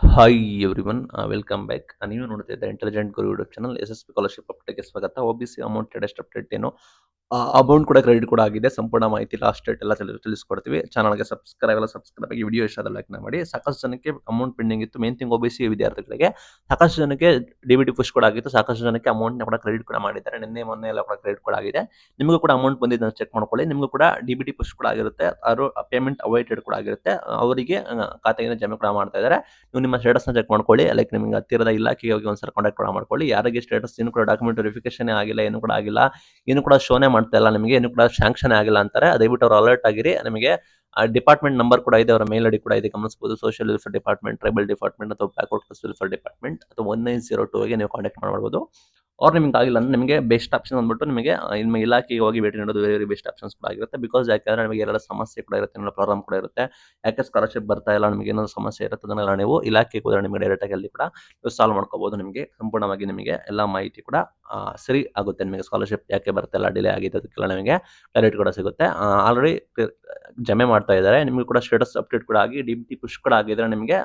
Hi everyone welcome back. ನೀವು ನೋಡ್ತಾ ಇದ್ದ ಇಂಟೆಲಿಜೆಂಟ್ ಗುರು ಯೂಟ್ಯೂಬ್ ಚಾನಲ್ SSP ಸ್ಕಾಲರ್ಶಿಪ್ ಅಪ್ಡೇಟ್ಗೆ ಸ್ವಾಗತ. OBC ಅಮೌಂಟ್ ಲೇಟೆಸ್ಟ್ ಅಪ್ಡೇಟ್ ಏನು, ಅಮೌಂಟ್ ಕೂಡ ಕ್ರೆಡಿಟ್ ಕೂಡ ಆಗಿದೆ. ಸಂಪೂರ್ಣ ಮಾಹಿತಿ ಲಾಸ್ಟ್ ಡೇಟ್ ಎಲ್ಲ ತಿಳಿಸ್ಕೊಡ್ತೀವಿ. ಚಾನಲ್ಗೆ ಸಬ್ಸ್ಕ್ರೈಬ್ ಆಗಿ ವಿಡಿಯೋ ಇಷ್ಟ ಲೈಕ್ ಮಾಡಿ. ಸಾಕಷ್ಟು ಜನಕ್ಕೆ ಅಮೌಂಟ್ ಪೆಂಡಿಂಗ್ ಇತ್ತು. ಮೇನ್ ಥಿಂಗ್ OBC ವಿದ್ಯಾರ್ಥಿಗಳಿಗೆ ಸಾಕಷ್ಟು ಜನಕ್ಕೆ DBT ಪುಷ್ ಕೂಡ ಆಗಿತ್ತು. ಸಾಕಷ್ಟು ಜನಕ್ಕೆ ಅಮೌಂಟ್ ಕೂಡ ಕ್ರೆಡಿಟ್ ಕೂಡ ಮಾಡಿದ್ದಾರೆ. ನಿನ್ನೆ ಮೊನ್ನೆ ಎಲ್ಲ ಕೂಡ ಕ್ರೆಡಿಟ್ ಕೂಡ ಆಗಿದೆ. ನಿಮಗೂ ಕೂಡ ಅಮೌಂಟ್ ಬಂದಿದ್ದು ಚೆಕ್ ಮಾಡ್ಕೊಳ್ಳಿ. ನಿಮಗೂ ಕೂಡ DBT ಪುಷ್ ಕೂಡ ಆಗಿರುತ್ತೆ. ಅವರು ಪೇಮೆಂಟ್ ಅವೈಟೆಡ್ ಕೂಡ ಆಗಿರುತ್ತೆ. ಅವರಿಗೆ ಖಾತೆಯಿಂದ ಜಮೆ ಕೂಡ ಮಾಡ್ತಾ ಇದ್ದಾರೆ. ನೀವು ನಿಮ್ಮ ಸ್ಟೇಟಸ್ನ ಚೆಕ್ ಮಾಡ್ಕೊಳ್ಳಿ. ಲೈಕ್ ನಿಮಗೆ ಹತ್ತಿರದ ಇಲಾಖೆಗೆ ಹೋಗಿ ಒಂದ್ಸಲ ಕಾಂಟ್ಯಾಕ್ಟ್ ಕೂಡ ಮಾಡ್ಕೊಳ್ಳಿ. ಯಾರಿಗೆ ಸ್ಟೇಟಸ್ ಏನು ಕೂಡ ಡಾಕ್ಯುಮೆಂಟ್ ವೆರಿಫಿಕೇಶನ್ ಆಗಿಲ್ಲ, ಏನು ಕೂಡ ಆಗಿಲ್ಲ, ಏನು ಕೂಡ ಶೋನೆ ಮಾಡ್ತಾ ಇಲ್ಲ, ನಿಮಗೆ ಏನು ಕೂಡ ಶಾಂಕ್ಷನ್ ಆಗಿಲ್ಲ ಅಂತಾರೆ. ದಯವಿಟ್ಟು ಅವ್ರು ಅಲರ್ಟ್ ಆಗಿರಿ. ನಿಮಗೆ ಡಿಪಾರ್ಟ್ಮೆಂಟ್ ನಂಬರ್ ಕೂಡ ಇದೆ, ಅವರ ಮೇಲ್ ಐಡಿ ಕೂಡ ಇದೆ, ಗಮನಿಸಬಹುದು. Social welfare department, tribal department ಅಥವಾ ಬ್ಯಾಕ್ವರ್ಡ್ ಕ್ಲಾಸ್ ವೆಲ್ಫೇರ್ ಡಿಪಾರ್ಟ್ಮೆಂಟ್ ಅಥವಾ 1902ಗೆ ನೀವು ಕಾಂಟ್ಯಾಕ್ಟ್ ಮಾಡಬಹುದು. ಅವ್ರು ನಿಮ್ಗೆ ಆಗಿಲ್ಲ ಅಂದ್ರೆ ನಿಮಗೆ ಬೆಸ್ಟ್ ಆಪ್ಷನ್ ಅಂದ್ಬಿಟ್ಟು ನಿಮಗೆ ನಿಮ್ಮ ಇಲಾಖೆಗೆ ಹೋಗಿ ಭೇಟಿ ನೀಡೋದು ವೆರಿ ಬೆಸ್ಟ್ ಆಪ್ಷನ್ಸ್ ಕೂಡ ಆಗಿರುತ್ತೆ. ಬಿಕಾಸ್ ಯಾಕಂದ್ರೆ ನಿಮಗೆ ಎಲ್ಲ ಸಮಸ್ಯೆ ಕೂಡ ಇರುತ್ತೆ, ಎಲ್ಲ ಪ್ರಾಬ್ಲಮ್ ಕೂಡ ಇರುತ್ತೆ. ಯಾಕೆ ಸ್ಕಾಲರ್ಶಿಪ್ ಬರ್ತಾ ಇಲ್ಲ, ನಿಮಗೆ ಏನಾದ್ರು ಸಮಸ್ಯೆ ಇರುತ್ತೆ, ಅದನ್ನೆಲ್ಲ ನೀವು ಇಲಾಖೆಗೆ ಹೋದ್ರೆ ನಿಮಗೆ ಡೈರೆಕ್ಟ್ ಆಗಿ ಅಲ್ಲಿ ಕೂಡ ನೀವು ಸಾಲ್ವ್ ಮಾಡ್ಕೋಬಹುದು. ನಿಮಗೆ ಸಂಪೂರ್ಣವಾಗಿ ನಿಮಗೆ ಎಲ್ಲ ಮಾಹಿತಿ ಕೂಡ ಸರಿ ಆಗುತ್ತೆ. ನಿಮಗೆ ಸ್ಕಾಲರ್ಶಿಪ್ ಯಾಕೆ ಬರ್ತಾ ಇಲ್ಲ, ಡಿಲೇ ಆಗಿದೆ, ಅದಕ್ಕೆಲ್ಲ ನಿಮಗೆ ಕ್ಲಾರಿಟಿ ಕೂಡ ಸಿಗುತ್ತೆ. ಆಲ್ರೆಡಿ ಜಮೆ ಮಾಡ್ತಾ ಇದ್ದಾರೆ. ನಿಮಗೆ ಕೂಡ ಸ್ಟೇಟಸ್ ಅಪ್ಡೇಟ್ ಕೂಡ ಆಗಿ DBT ಪುಷ್ ಕೂಡ ಆಗಿದ್ರೆ ನಿಮಗೆ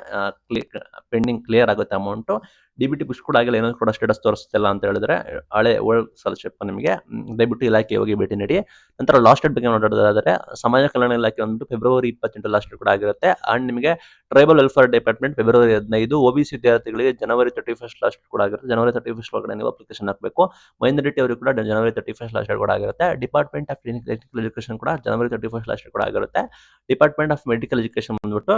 ಪೆಂಡಿಂಗ್ ಕ್ಲಿಯರ್ ಆಗುತ್ತೆ ಅಮೌಂಟು. DBT ಪುಷ್ ಕೂಡ ಆಗಿಲ್ಲ, ಏನೋ ಕೂಡ ಸ್ಟೇಟಸ್ ತೋರಿಸ್ತಿಲ್ಲ ಅಂತ ಹೇಳಿದ್ರೆ ಹಳೆ ಓಲ್ಡ್ ಸ್ಕಾಲರ್ಶಿಪ್ ನಿಮಗೆ ದಯವಿಟ್ಟು ಇಲಾಖೆ ಹೋಗಿ ಭೇಟಿ ನೀಡಿ. ನಂತರ ಲಾಸ್ಟ್ ಡೇಟ್ ಬಗ್ಗೆ ನೋಡೋದಾದ್ರೆ ಸಮಾಜ ಕಲ್ಯಾಣ ಇಲಾಖೆ ಒಂದು ಫೆಬ್ರವರಿ 28 ಲಾಸ್ಟ್ ಡೇಟ್ ಕೂಡ ಆಗಿರುತ್ತೆ. ಅಂಡ್ ನಿಮಗೆ tribal welfare department February 15, OBC ವಿದ್ಯಾರ್ಥಿಗಳಿಗೆ ಜನವರಿ 31 ಲಾಸ್ಟ್ ಡೇಟ್ ಕೂಡ ಆಗಿರುತ್ತೆ. ಜನವರಿ 31 ಒಳಗಡೆ ನೀವು ಅಪ್ಲಿಕೇಶನ್ ಹಾಕಬೇಕು. ಮೈನಾರಿಟಿ ಅವರಿಗೆ ಕೂಡ ಜನವರಿ 31 ಲಾಸ್ಟ್ ಡೇಟ್ ಕೂಡ ಆಗಿರುತ್ತೆ. ಡಿಪಾರ್ಟ್ಮೆಂಟ್ ಆಫ್ ಟೆಕ್ನಿಕಲ್ ಎಜುಕೇಶನ್ ಕೂಡ ಜನವರಿ 31 ಲಾಸ್ಟ್ ಡೇಟ್ ಕೂಡ ಆಗಿರುತ್ತೆ. ಡಿಪಾರ್ಟ್ಮೆಂಟ್ ಆಫ್ ಮೆಡಿಕಲ್ ಎಜುಕೇಶನ್ ಬಂದ್ಬಿಟ್ಟು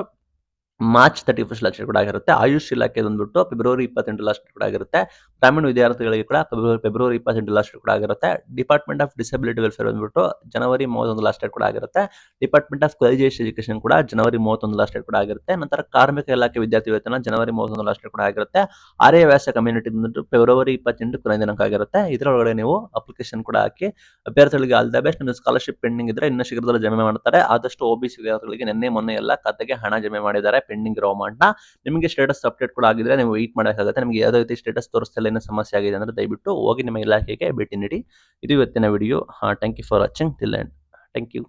ಮಾರ್ಚ್ 31 ಲಾಸ್ಟ್ ಡೇಟ್ ಕೂಡ ಆಗಿರುತ್ತೆ. ಆಯುಷ್ ಇಲಾಖೆ ಬಂದ್ಬಿಟ್ಟು ಫೆಬ್ರವರಿ 28 ಲಾಸ್ಟ್ ಡೇಟ್ ಕೂಡ ಆಗಿರುತ್ತೆ. ಗ್ರಾಮೀಣ ವಿದ್ಯಾರ್ಥಿಗಳಿಗೆ ಕೂಡ ಫೆಬ್ರವರಿ 28 ಲಾಸ್ಟ್ ಡೇಟ್ ಕೂಡ ಆಗಿರುತ್ತೆ. ಡಿಪಾರ್ಟ್ಮೆಂಟ್ ಆಫ್ ಡಿಸಬಿಲಿಟಿ ವೆಲ್ಫೇರ್ ಬಂದ್ಬಿಟ್ಟು ಜನವರಿ 31 ಲಾಸ್ಟ್ ಡೇಟ್ ಕೂಡ ಆಗಿರುತ್ತೆ. ಡಿಪಾರ್ಟ್ಮೆಂಟ್ ಆಫ್ ಕಾಲೇಜ್ ಎಜುಕೇಶನ್ ಕೂಡ ಜನವರಿ 31 ಲಾಸ್ಟ್ ಡೇಟ್ ಕೂಡ ಆಗಿರುತ್ತೆ. ನಂತರ ಕಾರ್ಮಿಕ ಇಲಾಖೆ ವಿದ್ಯಾರ್ಥಿ ವೇತನ ಜನವರಿ 31 ಲಾಸ್ಟ್ ಡೇಟ್ ಕೂಡ ಆಗಿರುತ್ತೆ. ಆರ್ಯ ವ್ಯಾಸ ಕಮ್ಯುನಿಟಿ ಬಂದ್ಬಿಟ್ಟು ಫೆಬ್ರವರಿ 28 ಕೊನೆಯ ದಿನಾಂಕ ಆಗಿರುತ್ತೆ. ಇದರೊಳಗಡೆ ನೀವು ಅಪ್ಲಿಕೇಶನ್ ಕೂಡ ಹಾಕಿ ಅಭ್ಯರ್ಥಿಗಳಿಗೆ ಆಲ್ ದ ಬೆಸ್ಟ್. ನಿಮ್ಮ ಸ್ಕಾಲರ್ಶಿಪ್ ಪೆಂಡಿಂಗ್ ಇದ್ರೆ ಇನ್ನು ಶೀಘ್ರದಲ್ಲೇ ಜಮೆ ಮಾಡ್ತಾರೆ. ಆದಷ್ಟು OBC ವಿದ್ಯಾರ್ಥಿಗಳಿಗೆ ನಿನ್ನೆ ಮೊನ್ನೆ ಎಲ್ಲ ಖಾತೆಗೆ ಹಣ ಜಮೆ ಮಾಡಿದ್ದಾರೆ. ಪೆಂಡಿಂಗ್ ಇರೋ ಅಮೌಂಟ್ ನ ನಿಮಗೆ ಸ್ಟೇಟಸ್ ಅಪ್ಡೇಟ್ ಕೂಡ ಆಗಿದ್ರೆ ನೀವು ವೆಯ್ಟ್ ಮಾಡಬೇಕಾಗುತ್ತೆ. ನಿಮಗೆ ಯಾವುದೇ ರೀತಿ ಸ್ಟೇಟಸ್ ತೋರಿಸ್ತಿಲ್ಲ, ಏನೋ ಸಮಸ್ಯೆ ಆಗಿದೆ ಅಂದ್ರೆ ದಯವಿಟ್ಟು ಹೋಗಿ ನಿಮ್ಮ ಇಲಾಖೆಗೆ ಭೇಟಿ ನೀಡಿ. ಇದು ಇವತ್ತಿನ video. Thank you for watching till end. Thank you.